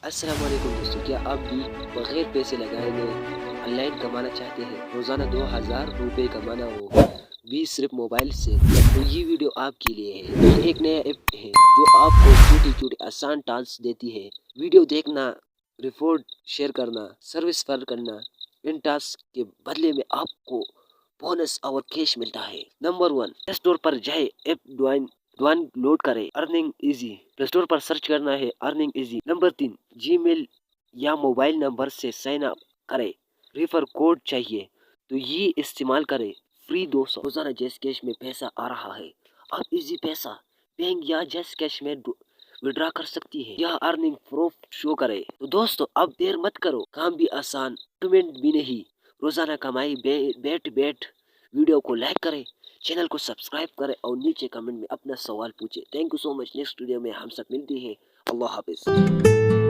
السلام علیکم دوستو، کیا آپ بھی بغیر پیسے لگائے گئے آن لائن کمانا چاہتے ہیں؟ روزانہ 2000 روپے کمانا ہو بھی صرف موبائل سے؟ تو یہ ویڈیو آپ کے لیے ہے۔ یہ ایک نیا ایپ ہے جو آپ کو چھوٹی چھوٹی آسان ٹاسک دیتی ہے۔ ویڈیو دیکھنا، رپورٹ شیئر کرنا، سروس فر کرنا، ان ٹاسک کے بدلے میں آپ کو بونس اور کیش ملتا ہے۔ نمبر 1، پلے اسٹور پر جائے، ایپ ڈاؤن لوڈ کرے۔ ارننگ ایزی، پلے اسٹور پر سرچ کرنا ہے earning easy. Number 3، Gmail یا موبائل نمبر سے سائن اپ کرے۔ ریفر کوڈ چاہیے تو یہ استعمال کرے، فری 200۔ روزانہ جیز کیش میں پیسہ آ رہا ہے، آپ ایزی پیسہ بینک یا جیز کیش میں وڈرا کر سکتی ہے یا ارننگ پروف شو کرے۔ تو دوستو اب دیر مت کرو، کام بھی آسان، پیمنٹ بھی نہیں، روزانہ کمائی بیٹھ ویڈیو کو لائک کرے، چینل کو سبسکرائب کرے اور نیچے کمنٹ میں اپنا سوال پوچھے۔ Thank you so much. Next video میں ہم سب ملتے ہیں۔ اللہ حافظ۔